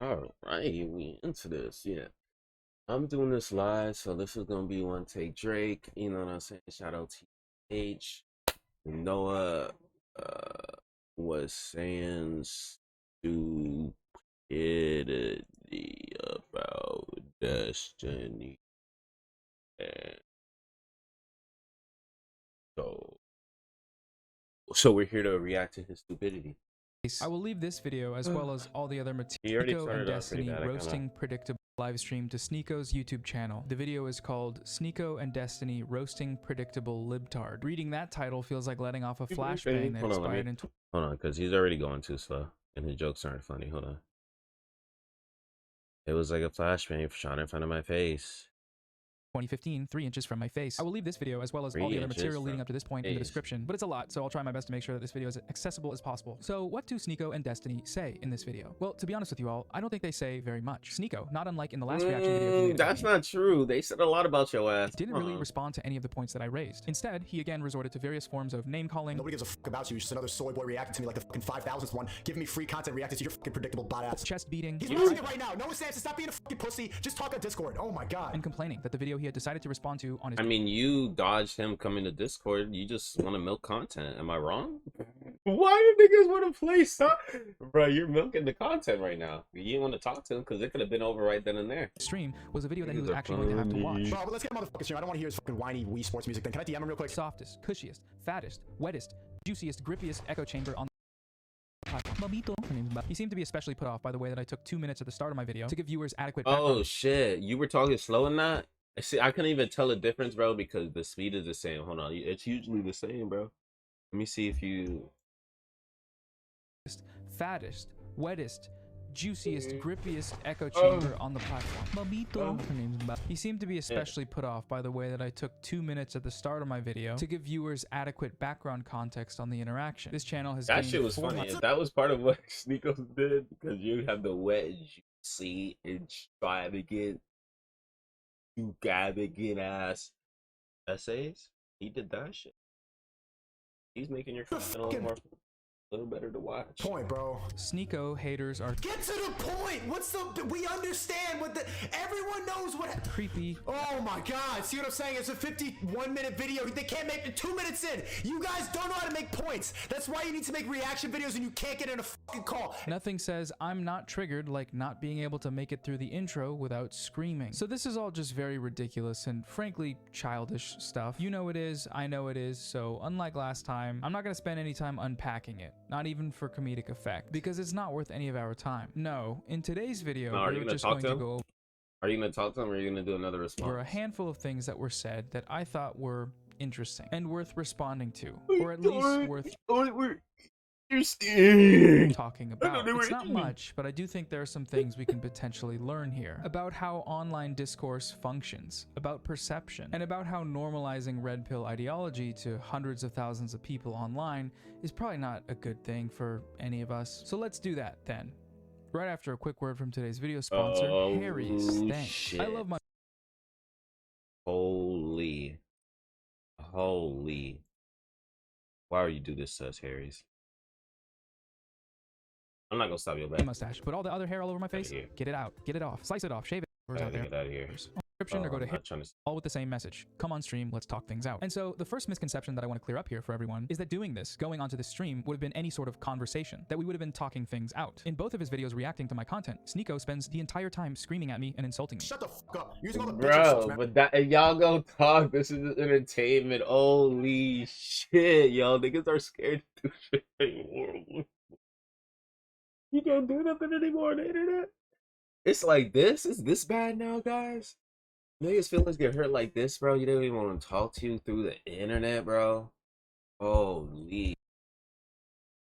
All right, we into this. Yeah, I'm doing this live, so this is gonna be one take Drake. You know what I'm saying? Shout out to H. Noah was saying stupidity about Destiny, and so we're here to react to his stupidity. I will leave this video as well as all the other material. He already Sneako and started off pretty Destiny bad. roasting predictable live stream to Sneako's YouTube channel. The video is called Sneako and Destiny roasting predictable libtard. Reading that title feels like letting off a flashbang that expired in Hold on, because he's already going too slow, and his jokes aren't funny. Hold on. It was like a flashbang shot in front of my face. 2015, 3 inches from my face. I will leave this video as well as all the other material leading up to this point in the description, but it's a lot, so I'll try my best to make sure that this video is as accessible as possible. So what do Sneako and Destiny say in this video? Well, to be honest with you all, I don't think they say very much. Sneako, not unlike in the last reaction video he made that's not true. They said a lot about your ass. Didn't really respond to any of the points that I raised. Instead, he again resorted to various forms of name calling. Nobody gives a fuck about you. You're just another soy boy reacting to me like the fucking 5,000th one, giving me free content reacting to your fucking predictable bot ass. Chest beating. He's losing it right now. Noah Samsen, stop being a fucking pussy. Just talk on Discord. Oh my god. And complaining that the video he had decided to respond to on his I mean, you dodged him coming to Discord. You just want to milk content. Am I wrong? Why do niggas want to play stuff? Bro, you're milking the content right now. You didn't want to talk to him because it could have been over right then and there. stream was a video that he was actually going to have to watch. Bro, but let's get him on the fucking stream. I don't want to hear his fucking whiny Wii Sports music. Then can I DM him real quick? Softest, cushiest, fattest, wettest, juiciest, grippiest echo chamber on he seemed to be especially put off by the way that I took 2 minutes at the start of my video to give viewers adequate background. Oh shit, you were talking slow in that? See, I couldn't even tell the difference, bro, because the speed is the same. Hold on, it's usually the same, bro. Let me see if you... Fattest, wettest, juiciest, grippiest echo chamber on the platform. He seemed to be especially put off by the way that I took 2 minutes at the start of my video to give viewers adequate background context on the interaction. This channel has That shit was funny. That was part of what Sneako did, because you have the wedge, see, extravagant, ass essays. He did that shit. He's making your content a little better to watch. Point, bro. Sneako haters are get to the point. What's the? We understand what the. Everyone knows what. Creepy. Oh my god. See what I'm saying? It's a 51-minute video. They can't make it 2 minutes in. You guys don't know how to make points. That's why you need to make reaction videos and you can't get in a fucking call. Nothing says I'm not triggered like not being able to make it through the intro without screaming. So this is all just very ridiculous and frankly childish stuff. You know it is, I know it is, so unlike last time, I'm not gonna spend any time unpacking it. Not even for comedic effect, because it's not worth any of our time. No, in today's video, we're just going to go over. Are you gonna talk to him, or are you gonna do another response? There were a handful of things that were said that I thought were interesting and worth responding to, or at least worth talking about. It's not much, but I do think there are some things we can potentially learn here about how online discourse functions, about perception, and about how normalizing red pill ideology to hundreds of thousands of people online is probably not a good thing for any of us. So let's do that then. Right after a quick word from today's video sponsor, Harry's. Thanks. Shit. I love my holy. Why would you do this to us, Harry's? I'm not gonna stop your back. mustache, but all the other hair all over my face, get it out, get it off, slice it off, shave it. Get out of here. Description or go to all with the same message. Come on stream, let's talk things out. And so the first misconception that I want to clear up here for everyone is that going onto the stream would have been any sort of conversation, that we would have been talking things out. In both of his videos reacting to my content, Sneako spends the entire time screaming at me and insulting me. Shut the fuck up. Using all the bro, but that y'all go talk. This is entertainment. Holy shit, y'all niggas are scared to do shit anymore. You can't do nothing anymore on the internet. It's like this. Is this bad now, guys? Niggas' feelings get hurt like this, bro. You don't even want to talk to you through the internet, bro. Holy.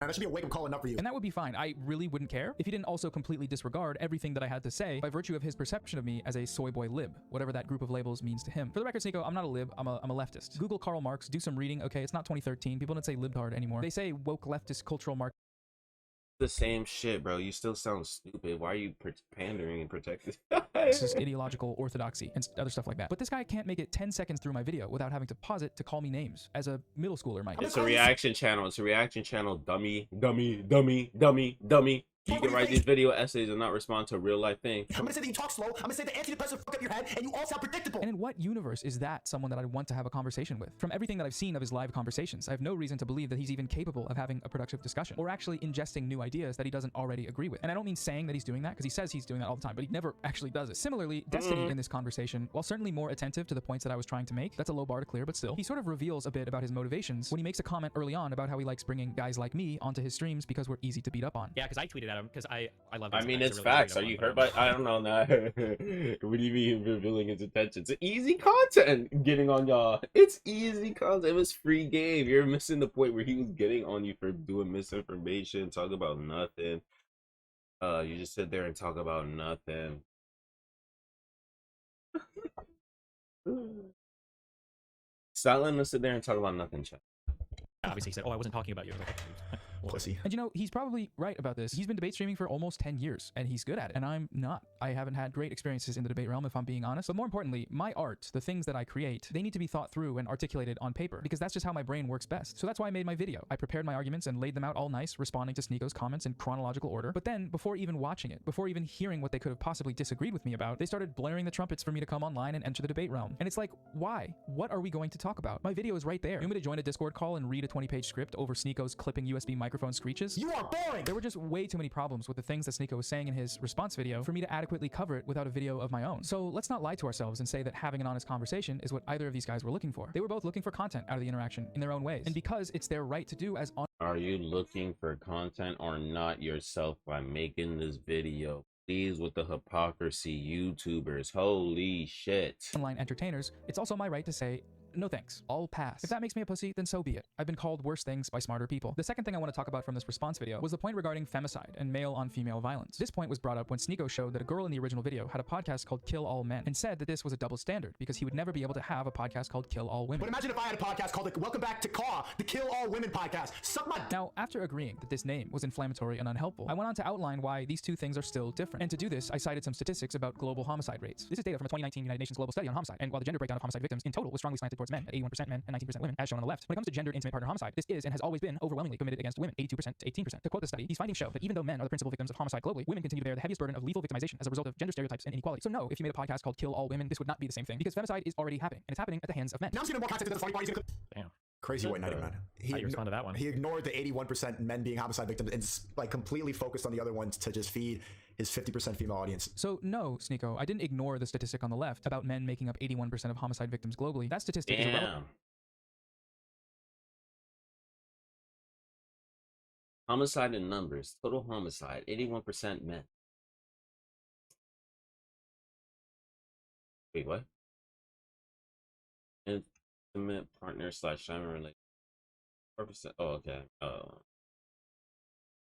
That should be a wake-up call enough for you. And that would be fine. I really wouldn't care if he didn't also completely disregard everything that I had to say by virtue of his perception of me as a soy boy lib, whatever that group of labels means to him. For the record, Sneako, I'm not a lib, I'm a leftist. Google Karl Marx, do some reading. Okay, it's not 2013. People don't say libtard anymore. They say woke leftist cultural mark. The same shit, bro. You still sound stupid. Why are you pandering and protecting? This is ideological orthodoxy and other stuff like that. But this guy can't make it 10 seconds through my video without having to pause it to call me names, as a middle schooler might. It's a reaction channel. It's a reaction channel. Dummy, dummy, dummy, dummy, dummy. You can write these video essays and not respond to a real life thing. I'm gonna say that you talk slow. I'm gonna say that antidepressants fuck up your head, and you all sound predictable. And in what universe is that someone that I want to have a conversation with? From everything that I've seen of his live conversations, I have no reason to believe that he's even capable of having a productive discussion or actually ingesting new ideas that he doesn't already agree with. And I don't mean saying that he's doing that, because he says he's doing that all the time, but he never actually does it. Similarly, Destiny in this conversation, while certainly more attentive to the points that I was trying to make, that's a low bar to clear, but still, he sort of reveals a bit about his motivations when he makes a comment early on about how he likes bringing guys like me onto his streams because we're easy to beat up on. Yeah, because I tweeted at him because I love. I mean, it's facts. Are you hurt by? I don't know. Nah. What do you mean revealing his intentions? It's easy content getting on y'all. It's easy content. It was free game. You're missing the point where he was getting on you for doing misinformation, talk about nothing. You just sit there and talk about nothing. Silent to sit there and talk about nothing, chat. Obviously, he said, "Oh, I wasn't talking about you." I was like, Pussy. And you know, he's probably right about this. He's been debate streaming for almost 10 years, and he's good at it. And I'm not. I haven't had great experiences in the debate realm, if I'm being honest. But more importantly, my art, the things that I create, they need to be thought through and articulated on paper, because that's just how my brain works best. So that's why I made my video. I prepared my arguments and laid them out all nice, responding to Sneako's comments in chronological order. But then, before even watching it, before even hearing what they could have possibly disagreed with me about, they started blaring the trumpets for me to come online and enter the debate realm. And it's like, why? What are we going to talk about? My video is right there. You want me to join a Discord call and read a 20-page script over Sneako's clipping USB microphone screeches? You are boring. There were just way too many problems with the things that Sneako was saying in his response video for me to adequately cover it without a video of my own. So let's not lie to ourselves and say that having an honest conversation is what either of these guys were looking for. They were both looking for content out of the interaction in their own ways. And because it's their right to do as Are you looking for content or not yourself by making this video? Please, with the hypocrisy, YouTubers, holy shit. online entertainers, it's also my right to say, no thanks, I'll pass. If that makes me a pussy, then so be it. I've been called worse things by smarter people. The second thing I want to talk about from this response video was the point regarding femicide and male-on-female violence. This point was brought up when Sneako showed that a girl in the original video had a podcast called Kill All Men and said that this was a double standard because he would never be able to have a podcast called Kill All Women. But imagine if I had a podcast called Welcome Back to Caw, the Kill All Women podcast. Suck my. Now, after agreeing that this name was inflammatory and unhelpful, I went on to outline why these two things are still different. And to do this, I cited some statistics about global homicide rates. This is data from a 2019 United Nations Global Study on Homicide, and while the gender breakdown of homicide victims in total was strongly slanted towards men, at 81% men and 19% women, as shown on the left, when it comes to gendered intimate partner homicide, this is and has always been overwhelmingly committed against women, 82% to 18%. To quote the study, these findings show that even though men are the principal victims of homicide globally, women continue to bear the heaviest burden of lethal victimization as a result of gender stereotypes and inequality. So no, if you made a podcast called Kill All Women, this would not be the same thing, because femicide is already happening, and it's happening at the hands of men. Now I'm just gonna more content to the funny part. He's gonna. damn. Crazy white knighting, man. How do you respond to that one? He ignored the 81% men being homicide victims and like completely focused on the other ones to just feed his 50% female audience. So no, Sneako, I didn't ignore the statistic on the left about men making up 81% of homicide victims globally. That statistic is irrelevant. Homicide in numbers. Total homicide. 81% men. Wait, what? Intimate partner / family relationship. 4%. Oh, okay.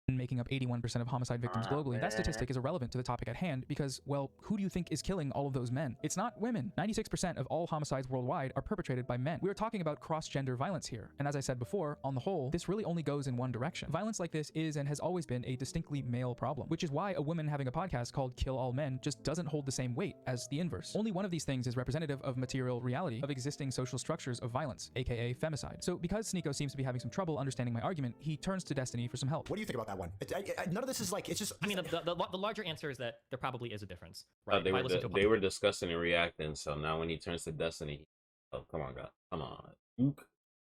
Making up 81% of homicide victims globally. That statistic is irrelevant to the topic at hand because, well, who do you think is killing all of those men? It's not women. 96% of all homicides worldwide are perpetrated by men. We're talking about cross-gender violence here. And as I said before, on the whole, this really only goes in one direction. Violence like this is and has always been a distinctly male problem, which is why a woman having a podcast called Kill All Men just doesn't hold the same weight as the inverse. Only one of these things is representative of material reality of existing social structures of violence, aka femicide. So because Sneako seems to be having some trouble understanding my argument, he turns to Destiny for some help. What do you think about that one? None of this is like, it's just. I mean, the larger answer is that there probably is a difference, right? They were discussing and reacting, so now when he turns to Destiny, oh, come on, God. Come on, Duke.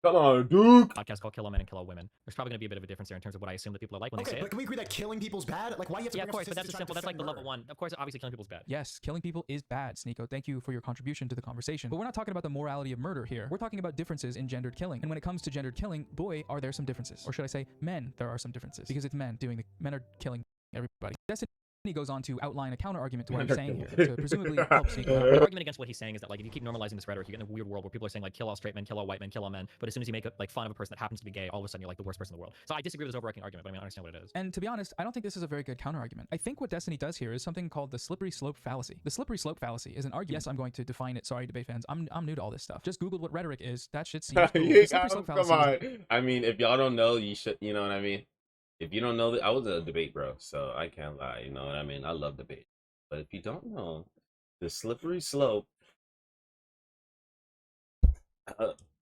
Come on, Duke. Podcast called Kill All Men and Kill All Women. There's probably going to be a bit of a difference there in terms of what I assume that people are like when they say Okay, but it. can we agree that killing people's bad? Like, why do you have to Yeah, bring of course, up but that's a statistics simple. trying That's like to the defend level one. Of course, obviously killing people's bad. Yes, killing people is bad, Sneako. Thank you for your contribution to the conversation. But we're not talking about the morality of murder here. We're talking about differences in gendered killing. And when it comes to gendered killing, boy, are there some differences. Or should I say, men, there are some differences. Because it's men are killing everybody. Destiny goes on to outline a counter argument to what I'm saying here, to presumably help Sneako out. The argument against what he's saying is that, like, if you keep normalizing this rhetoric, you get in a weird world where people are saying, like, kill all straight men, kill all white men, kill all men. But as soon as you make like fun of a person that happens to be gay, all of a sudden you're like the worst person in the world. So I disagree with this overarching argument, but I mean, I understand what it is. And to be honest, I don't think this is a very good counter argument. I think what Destiny does here is something called the slippery slope fallacy. The slippery slope fallacy is an argument. Yes, I'm going to define it. Sorry, debate fans. I'm new to all this stuff. Just Googled what rhetoric is. That shit seems cool. The slippery slope fallacy. Come on. I mean, if y'all don't know, you should. You know what I mean? If you don't know that, I was a debate bro, so I can't lie. You know what I mean? I love debate. But if you don't know, the slippery slope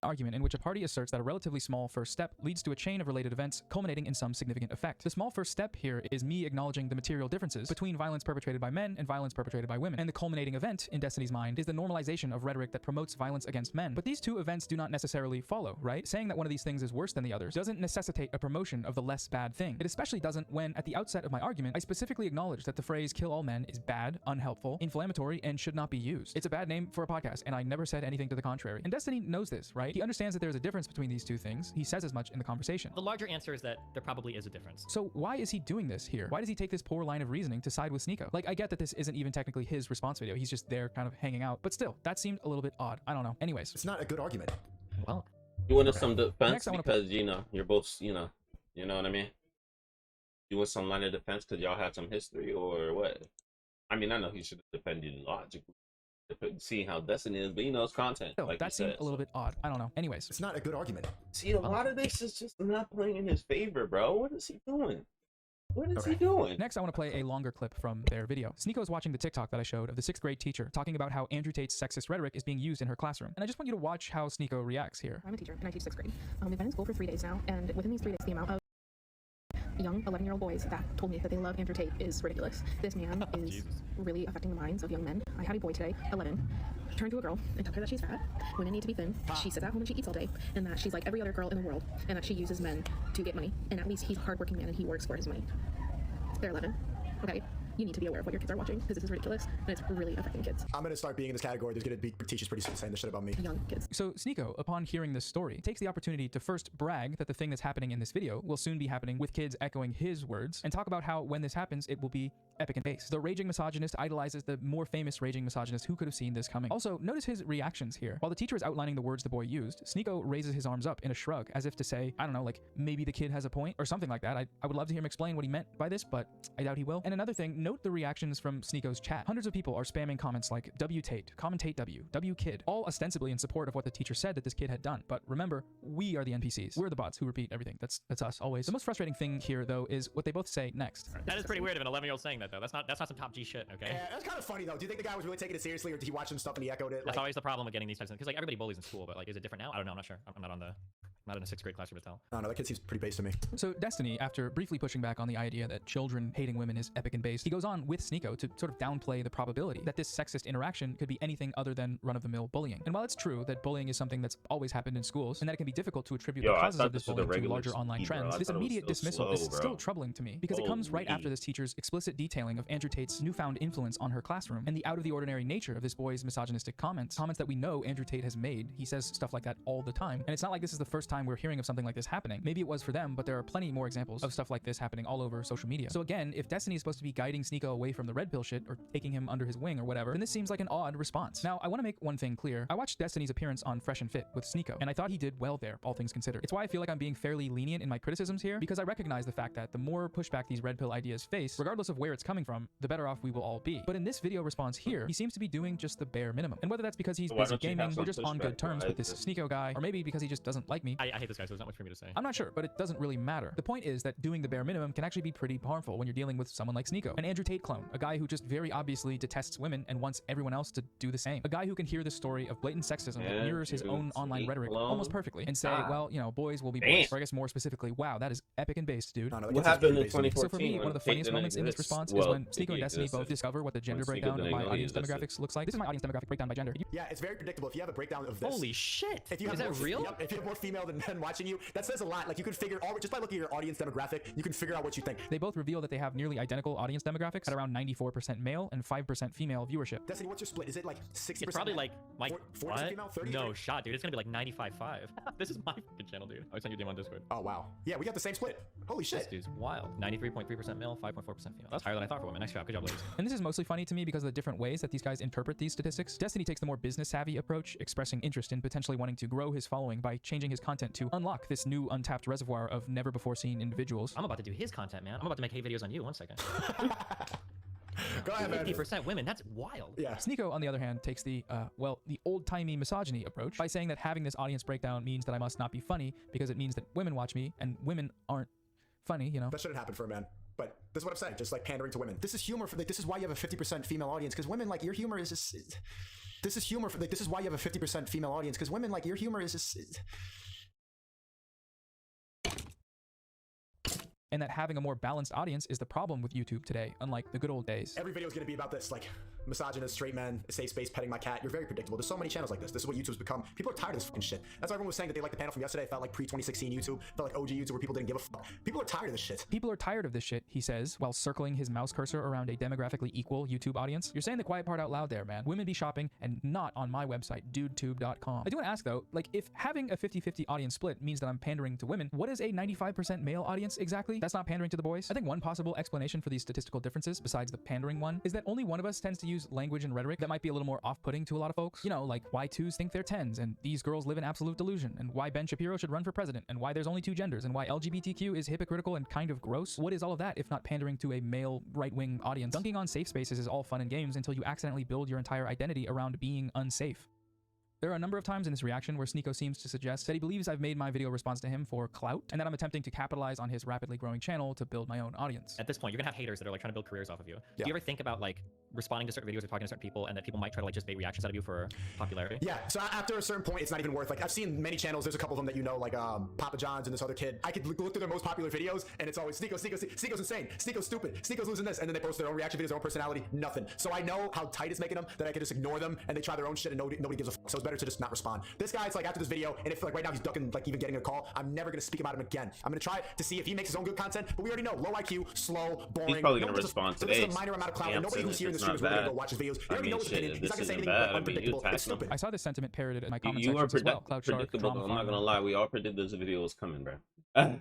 argument in which a party asserts that a relatively small first step leads to a chain of related events culminating in some significant effect. The small first step here is me acknowledging the material differences between violence perpetrated by men and violence perpetrated by women, and the culminating event in Destiny's mind is the normalization of rhetoric that promotes violence against men. But these two events do not necessarily follow, right? Saying that one of these things is worse than the others doesn't necessitate a promotion of the less bad thing. It especially doesn't when, at the outset of my argument, I specifically acknowledge that the phrase kill all men is bad, unhelpful, inflammatory, and should not be used. It's a bad name for a podcast, and I never said anything to the contrary. And Destiny knows this, right? He understands that there's a difference between these two things. He says as much in the conversation. The larger answer is that there probably is a difference. So why is he doing this here? Why does he take this poor line of reasoning to side with Sneako? Like, I get that this isn't even technically his response video. He's just there kind of hanging out. But still, that seemed a little bit odd. I don't know. Anyways. It's not a good argument. Well, You wanted some defense Next, I wanna because, you know, you're both, you know what I mean? You want some line of defense because y'all had some history or what? I mean, I know he should have defended logically. Seeing how Destiny is, but you know, it's content. Still, like that seemed a little bit odd. I don't know. Anyways. It's not a good argument. See, a lot of this is just not playing in his favor, bro. What is he doing? What is he doing? Next, I want to play a longer clip from their video. Sneako is watching the TikTok that I showed of the 6th grade teacher talking about how Andrew Tate's sexist rhetoric is being used in her classroom. And I just want you to watch how Sneako reacts here. I'm a teacher and I teach 6th grade. We've been in school for 3 days now, and within these 3 days, the amount of young 11-year-old boys that told me that they love Andrew Tate is ridiculous. This man is really affecting the minds of young men. I had a boy today, 11, turn to a girl and tell her that she's fat. Women need to be thin. She sits at home and she eats all day, and that she's like every other girl in the world, and that she uses men to get money. And at least he's a hardworking man and he works for his money. They're 11. Okay. You need to be aware of what your kids are watching because this is ridiculous and it's really affecting kids. I'm going to start being in this category. There's going to be teachers pretty soon saying this shit about me. Young kids. So Sneako, upon hearing this story, takes the opportunity to first brag that the thing that's happening in this video will soon be happening with kids echoing his words, and talk about how when this happens, it will be epic and base. The raging misogynist idolizes the more famous raging misogynist who could have seen this coming. Also, notice his reactions here. While the teacher is outlining the words the boy used, Sneako raises his arms up in a shrug, as if to say, I don't know, like maybe the kid has a point or something like that. I would love to hear him explain what he meant by this, but I doubt he will. And another thing, note the reactions from Sneako's chat. Hundreds of people are spamming comments like W Tate, commentate W kid, all ostensibly in support of what the teacher said that this kid had done. But remember, we are the NPCs. We're the bots who repeat everything. That's us always. The most frustrating thing here though is what they both say next. That is pretty weird of an 11-year-old saying that though. That's not some top G shit, okay? Yeah, that's kind of funny though. Do you think the guy was really taking it seriously, or did he watch some stuff and he echoed it? That's always the problem with getting these types of things. Because like everybody bullies in school, but like is it different now? I don't know. I'm not sure. I'm not in a 6th grade classroom to tell. I don't know. That kid seems pretty base to me. So Destiny, after briefly pushing back on the idea that children hating women is epic and base, he goes on with Sneako to sort of downplay the probability that this sexist interaction could be anything other than run-of-the-mill bullying. And while it's true that bullying is something that's always happened in schools, and that it can be difficult to attribute the causes of this bullying to larger online trends, this immediate dismissal is still troubling to me, because it comes right after this teacher's explicit detailing of Andrew Tate's newfound influence on her classroom, and the out-of-the-ordinary nature of this boy's misogynistic comments that we know Andrew Tate has made. He says stuff like that all the time, and it's not like this is the first time we're hearing of something like this happening. Maybe it was for them, but there are plenty more examples of stuff like this happening all over social media. So again, if Destiny is supposed to be guiding Sneako away from the red pill shit, or taking him under his wing or whatever, then this seems like an odd response. Now, I want to make one thing clear. I watched Destiny's appearance on Fresh and Fit with Sneako, and I thought he did well there, all things considered. It's why I feel like I'm being fairly lenient in my criticisms here, because I recognize the fact that the more pushback these red pill ideas face, regardless of where it's coming from, the better off we will all be. But in this video response here, he seems to be doing just the bare minimum. And whether that's because he's busy gaming, or just on good terms with this Sneako guy, or maybe because he just doesn't like me, I hate this guy, so there's not much for me to say. I'm not sure, but it doesn't really matter. The point is that doing the bare minimum can actually be pretty harmful when you're dealing with someone like Sneako, an Andrew Tate clone, a guy who just very obviously detests women and wants everyone else to do the same. A guy who can hear the story of blatant sexism that mirrors his own online rhetoric almost perfectly and say, well, you know, boys will be boys. Or I guess more specifically, wow, that is epic and based, dude. What happened in 2014? So for me, one of the funniest moments in this response is when Sneako and Destiny both discover what the gender breakdown of my audience demographics looks like. This is my audience demographic breakdown by gender. Yeah, it's very predictable. If you have a breakdown of this. Holy shit! If you have is that real? Yep, if you have more female than men watching you, that says a lot. Like you can figure just by looking at your audience demographic, you can figure out what you think. They both reveal that they have nearly identical audience demographics at around 94% male and 5% female viewership. Destiny, what's your split? Is it like 60%? It's probably like 40% female, 30%? No shot, dude. It's gonna be like 95.5. This is my fucking channel, dude. I'll send you a DM on Discord. Oh wow. Yeah, we got the same split. Holy shit. This dude's wild. 93.3% male, 5.4% female. That's higher than I thought for women. Nice job. Good job, ladies. And this is mostly funny to me because of the different ways that these guys interpret these statistics. Destiny takes the more business savvy approach, expressing interest in potentially wanting to grow his following by changing his content to unlock this new untapped reservoir of never before seen individuals. I'm about to do his content, man. I'm about to make hate videos on you. 1 second. Go ahead, man. 50% women. That's wild. Yeah. Sneako, on the other hand, takes the old-timey misogyny approach by saying that having this audience breakdown means that I must not be funny because it means that women watch me and women aren't funny, you know. That shouldn't happen for a man. But this is what I'm saying, just like pandering to women. This is humor for like, this is why you have a 50% female audience, because women, like, your humor is just, this is humor for like, this is why you have a 50% female audience, because women, like, your humor is just, and that having a more balanced audience is the problem with YouTube today, unlike the good old days. every video is going to be about this, like, misogynist, straight men, a safe space, petting my cat. You're very predictable. There's so many channels like this. This is what YouTube's become. People are tired of this fucking shit. That's why everyone was saying that they liked the panel from yesterday. It felt like pre-2016 YouTube. Felt like OG YouTube where people didn't give a fuck. People are tired of this shit. People are tired of this shit, he says, while circling his mouse cursor around a demographically equal YouTube audience. You're saying the quiet part out loud there, man. Women be shopping and not on my website, dudetube.com. I do want to ask though, like, if having a 50-50 audience split means that I'm pandering to women, what is a 95% male audience exactly? That's not pandering to the boys? I think one possible explanation for these statistical differences, besides the pandering one, is that only one of us tends to use language and rhetoric that might be a little more off-putting to a lot of folks. You know, like why 2s think they're 10s, and these girls live in absolute delusion, and why Ben Shapiro should run for president, and why there's only 2 genders, and why LGBTQ is hypocritical and kind of gross. What is all of that if not pandering to a male right-wing audience? Dunking on safe spaces is all fun and games until you accidentally build your entire identity around being unsafe. There are a number of times in this reaction where Sneako seems to suggest that he believes I've made my video response to him for clout, and that I'm attempting to capitalize on his rapidly growing channel to build my own audience. At this point, you're gonna have haters that are like trying to build careers off of you. Yeah. Do you ever think about like responding to certain videos or talking to certain people, and that people might try to like just bait reactions out of you for popularity? Yeah, so after a certain point, it's not even worth, like, I've seen many channels, there's a couple of them that you know, like Papa John's and this other kid. I could look through their most popular videos, and it's always Sneako's insane, Sneako's stupid, Sneako's losing this, and then they post their own reaction videos, their own personality, nothing. So I know how tight it's making them, that I can just ignore them, and they try their own shit, and nobody gives a fuck. So it's better to just not respond. This guy, it's like after this video, and if like right now he's ducking, like even getting a call, I'm never gonna speak about him again. I'm gonna try to see if he makes his own good content, but we already know, low IQ, slow, boring. He's probably gonna respond today. So this is a minor amount of clout, and nobody who's here in the stream is really gonna go watch his videos. They already know his opinion. He's not gonna say anything unpredictable. It's stupid. I saw this sentiment parroted in my comment You are sections as well. Cloud Shark, predictable. Drama I'm not Farm. gonna lie. We all predicted this video was coming, bro.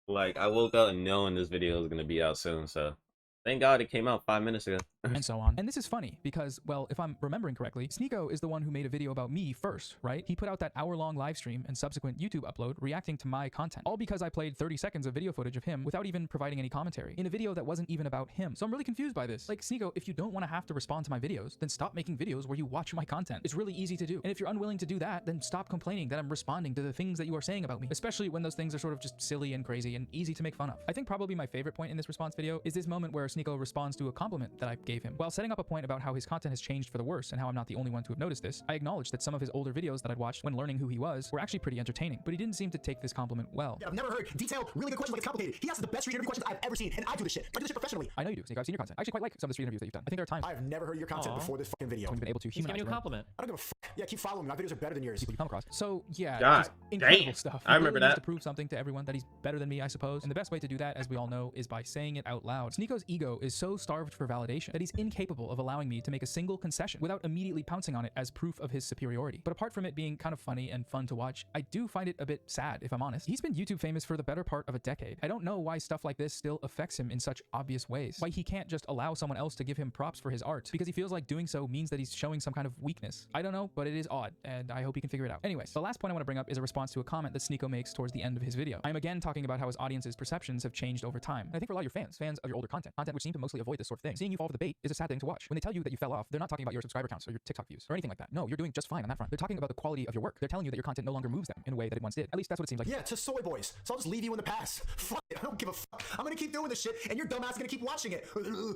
Like, I woke up knowing this video was gonna be out soon, so thank God it came out 5 minutes ago. And so on. And this is funny because, well, if I'm remembering correctly, Sneako is the one who made a video about me first, right? He put out that hour-long live stream and subsequent YouTube upload reacting to my content, all because I played 30 seconds of video footage of him without even providing any commentary in a video that wasn't even about him. So I'm really confused by this. Like, Sneako, if you don't want to have to respond to my videos, then stop making videos where you watch my content. It's really easy to do. And if you're unwilling to do that, then stop complaining that I'm responding to the things that you are saying about me, especially when those things are sort of just silly and crazy and easy to make fun of. I think probably my favorite point in this response video is this moment where Sneako responds to a compliment that I gave him. While setting up a point about how his content has changed for the worse and how I'm not the only one to have noticed this, I acknowledged that some of his older videos that I'd watched when learning who he was were actually pretty entertaining, but he didn't seem to take this compliment well. Yeah, I've never heard detailed, really good questions like it's complicated. He asks the best street interview questions I've ever seen, and I do this shit. I do this shit professionally. I know you do, Sneako. I've seen your content. I actually quite like some of the street interviews that you've done. I think there are times I've never heard your content before this fucking video. when you've been able to He's giving humanize you a your own compliment. I don't give a fuck. Yeah, keep following me. My videos are better than yours. people you come across. So yeah, God just incredible damn. stuff. I remember really needs that. to prove something to everyone that he's better than me, I suppose. And the best way to do that, as we all know, is by saying it out loud. Sneako's ego is so starved for validation that he's incapable of allowing me to make a single concession without immediately pouncing on it as proof of his superiority. But apart from it being kind of funny and fun to watch, I do find it a bit sad, if I'm honest. He's been YouTube famous for the better part of a decade. I don't know why stuff like this still affects him in such obvious ways. Why he can't just allow someone else to give him props for his art, because he feels like doing so means that he's showing some kind of weakness. I don't know, but it is odd, and I hope he can figure it out. Anyways, the last point I want to bring up is a response to a comment that Sneako makes towards the end of his video. I'm again talking about how his audience's perceptions have changed over time. And I think for a lot of your fans of your older content which seem to mostly avoid this sort of thing, seeing you fall for the bait is a sad thing to watch. When they tell you that you fell off, they're not talking about your subscriber counts or your TikTok views or anything like that. No, you're doing just fine on that front. They're talking about the quality of your work. They're telling you that your content no longer moves them in a way that it once did. At least that's what it seems like. Yeah, to soy boys. So I'll just leave you in the past. Fuck it. I don't give a fuck. I'm gonna keep doing this shit, and your dumbass gonna keep watching it.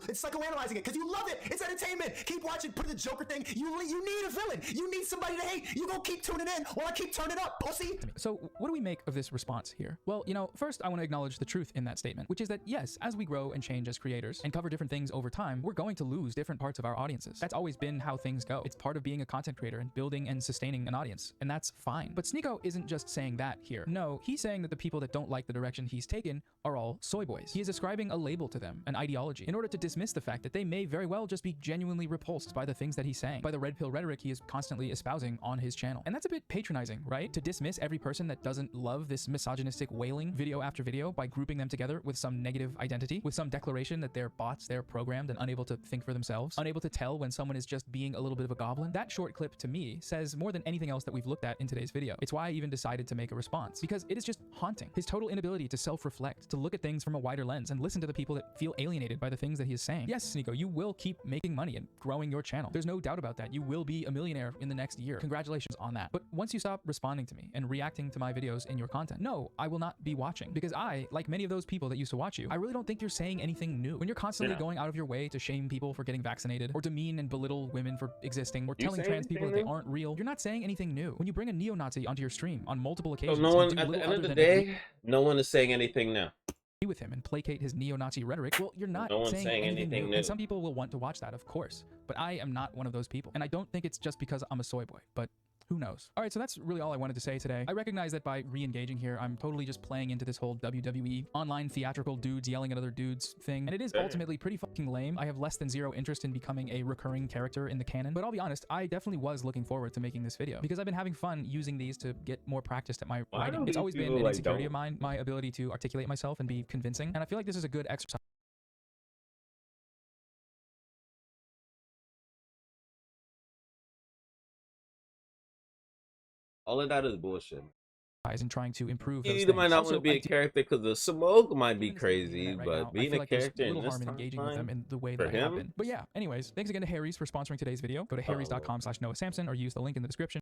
It's psychoanalyzing it because you love it. It's entertainment. Keep watching. Put the Joker thing. You need a villain. You need somebody to hate. You gonna keep tuning in while I keep turning up, pussy. So what do we make of this response here? Well, you know, first I want to acknowledge the truth in that statement, which is that yes, as we grow and change as creators and cover different things over time, we're going to lose different parts of our audiences. That's always been how things go. It's part of being a content creator and building and sustaining an audience, and that's fine. But Sneako isn't just saying that here. No, he's saying that the people that don't like the direction he's taken are all soy boys. He is ascribing a label to them, an ideology, in order to dismiss the fact that they may very well just be genuinely repulsed by the things that he's saying, by the red pill rhetoric he is constantly espousing on his channel. And that's a bit patronizing, right? To dismiss every person that doesn't love this misogynistic wailing video after video by grouping them together with some negative identity, with some declaration that they're bots, they're programmed and unable to think for themselves, unable to tell when someone is just being a little bit of a goblin. That short clip to me says more than anything else that we've looked at in today's video. It's why I even decided to make a response, because it is just haunting. His total inability to self-reflect, to look at things from a wider lens and listen to the people that feel alienated by the things that he is saying. Yes, Sneako, you will keep making money and growing your channel. There's no doubt about that. You will be a millionaire in the next year. Congratulations on that. But once you stop responding to me and reacting to my videos in your content, no, I will not be watching, because I, like many of those people that used to watch you, I really don't think you're saying anything new. When you're constantly going out of your way to shame people for getting vaccinated, or demean and belittle women for existing, or telling trans people that they aren't real, you're not saying anything new. When you bring a neo-Nazi onto your stream on multiple occasions, So no one, at the end of the day, no one is saying anything now. With him and placate his neo-Nazi rhetoric, well, you're not saying anything new. And some people will want to watch that, of course, but I am not one of those people. And I don't think it's just because I'm a soy boy, but who knows? All right, so that's really all I wanted to say today. I recognize that by re-engaging here, I'm totally just playing into this whole WWE online theatrical dudes yelling at other dudes thing, and it is ultimately pretty fucking lame. I have less than zero interest in becoming a recurring character in the canon, but I'll be honest, I definitely was looking forward to making this video because I've been having fun using these to get more practice at my writing. It's always been an insecurity of mine, my ability to articulate myself and be convincing, and I feel like this is a good exercise. All of that is bullshit. And trying to improve those You things. might not want to be a character because the smoke might be crazy, but being a character in this engaging with them in the way that I have been. But yeah, anyways, thanks again to Harry's for sponsoring today's video. Go to harrys.com/Noah Samsen or use the link in the description.